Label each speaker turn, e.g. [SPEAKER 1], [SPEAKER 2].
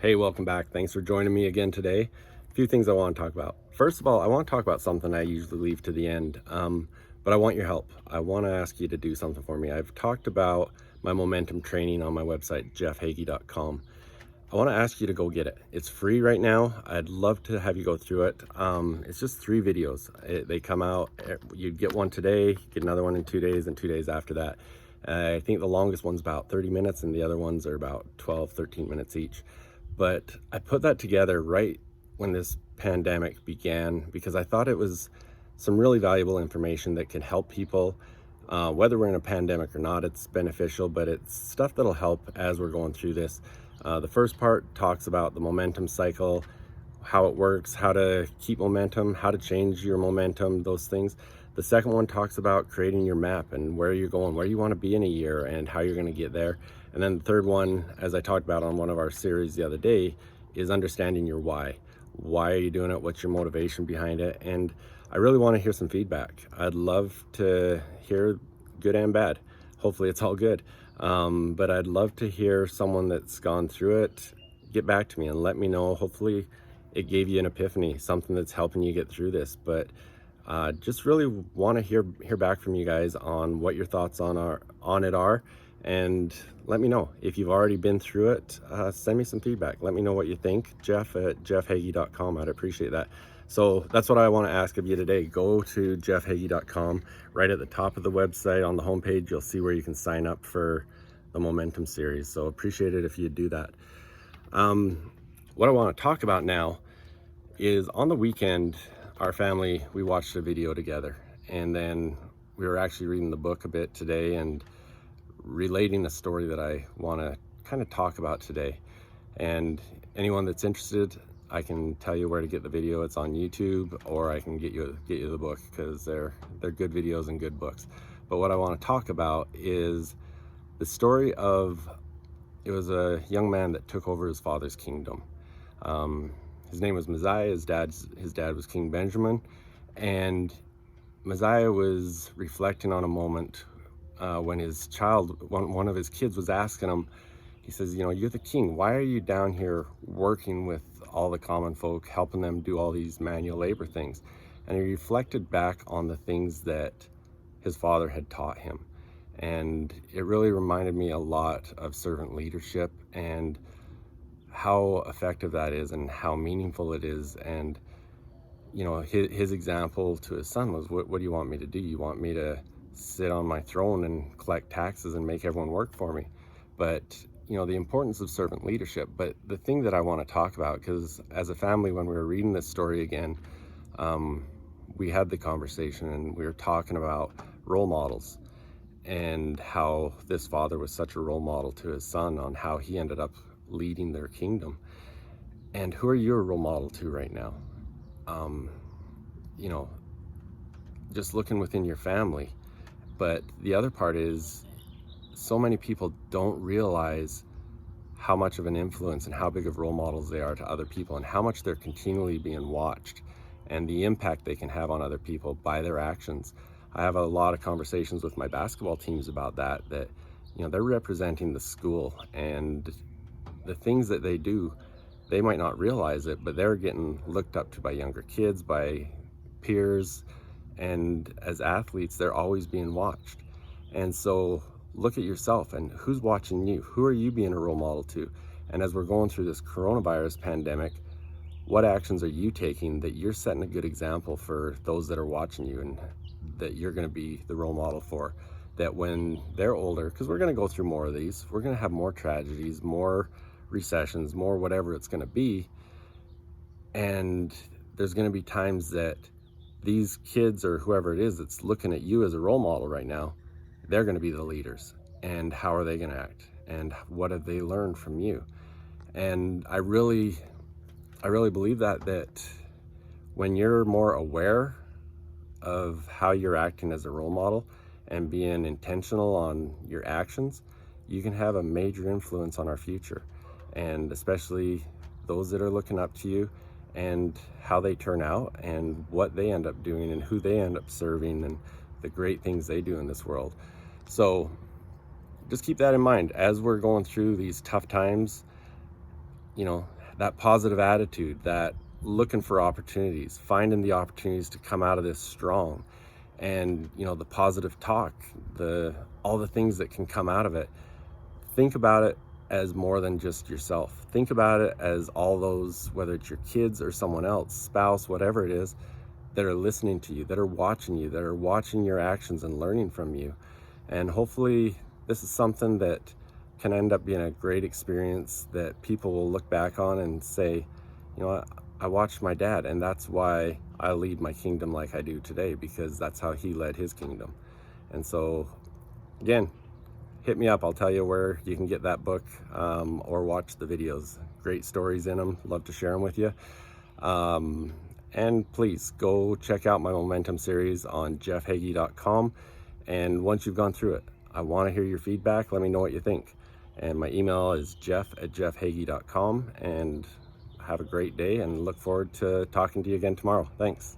[SPEAKER 1] Hey, welcome back. Thanks for joining me again today. A few things I want to talk about. First of all, I want to talk about something I usually leave to the end, but I want your help. I want to ask you to do something for me. I've talked about my momentum training on my website, jeffheggie.com. I want to ask you to go get it. It's free right now. I'd love to have you go through it. It's just 3 videos. They come out, you get one today, get another one in 2 days, and 2 days after that. I think the longest one's about 30 minutes, and the other ones are about 12, 13 minutes each. But I put that together right when this pandemic began because I thought it was some really valuable information that can help people. Whether we're in a pandemic or not, it's beneficial, but it's stuff that'll help as we're going through this. The first part talks about the momentum cycle, how it works, how to keep momentum, how to change your momentum, those things. The second one talks about creating your map and where you're going, where you want to be in a year, and how you're going to get there. And then the third one, as I talked about on one of our series the other day, is understanding your why. Why are you doing it? What's your motivation behind it? And I really want to hear some feedback. I'd love to hear good and bad. Hopefully it's all good. But I'd love to hear someone that's gone through it get back to me and let me know. Hopefully it gave you an epiphany, something that's helping you get through this. But just really want to hear back from you guys on what your thoughts on it are, and let me know if you've already been through it. Send me some feedback. Let me know what you think. Jeff at jeffheggie.com. I'd appreciate that. So that's what I want to ask of you today. Go to jeffheggie.com. Right at the top of the website on the homepage, you'll see where you can sign up for the Momentum series. So appreciate it if you do that. What I want to talk about now is on the weekend, our family, we watched a video together, and then we were actually reading the book a bit today and relating a story that I want to kind of talk about today. And anyone that's interested, I can tell you where to get the video. It's on YouTube, or I can get you the book, because they're good videos and good books. But what I want to talk about is the story of, it was a young man that took over his father's kingdom. His name was Mosiah. His dad was King Benjamin, and Mosiah was reflecting on a moment when one of his kids was asking him. He says, "You're the king. Why are you down here working with all the common folk, helping them do all these manual labor things?" And he reflected back on the things that his father had taught him, and it really reminded me a lot of servant leadership and how effective that is and how meaningful it is. And his example to his son was, what do you want me to do? You want me to sit on my throne and collect taxes and make everyone work for me? But the importance of servant leadership. But the thing that I want to talk about, because as a family, when we were reading this story again, we had the conversation and we were talking about role models and how this father was such a role model to his son on how he ended up leading their kingdom. And who are you a role model to right now? Just looking within your family. But the other part is, so many people don't realize how much of an influence and how big of role models they are to other people, and how much they're continually being watched, and the impact they can have on other people by their actions. I have a lot of conversations with my basketball teams about that they're representing the school, and the things that they do, they might not realize it, but they're getting looked up to by younger kids, by peers, and as athletes, they're always being watched. And so look at yourself and who's watching you. Who are you being a role model to? And as we're going through this coronavirus pandemic, what actions are you taking that you're setting a good example for those that are watching you, and that you're going to be the role model for? That when they're older, because we're going to go through more of these, we're going to have more tragedies, more recessions, more whatever it's going to be, and there's going to be times that these kids or whoever it is that's looking at you as a role model right now, they're going to be the leaders. And how are they going to act, and what have they learned from you? And I really believe that when you're more aware of how you're acting as a role model and being intentional on your actions, you can have a major influence on our future, and especially those that are looking up to you, and how they turn out and what they end up doing and who they end up serving and the great things they do in this world. So just keep that in mind as we're going through these tough times. that positive attitude, that looking for opportunities, finding the opportunities to come out of this strong, and the positive talk, all the things that can come out of it. Think about it as more than just yourself. Think about it as all those, whether it's your kids or someone else, spouse, whatever it is, that are listening to you, that are watching you, that are watching your actions and learning from you. And hopefully this is something that can end up being a great experience that people will look back on and say, I watched my dad, and that's why I lead my kingdom like I do today, because that's how he led his kingdom. And so, again, hit me up. I'll tell you where you can get that book, or watch the videos. Great stories in them. Love to share them with you. And please go check out my Momentum series on jeffheggie.com. And once you've gone through it, I want to hear your feedback. Let me know what you think. And my email is jeff@jeffheggie.com. And have a great day, and look forward to talking to you again tomorrow. Thanks.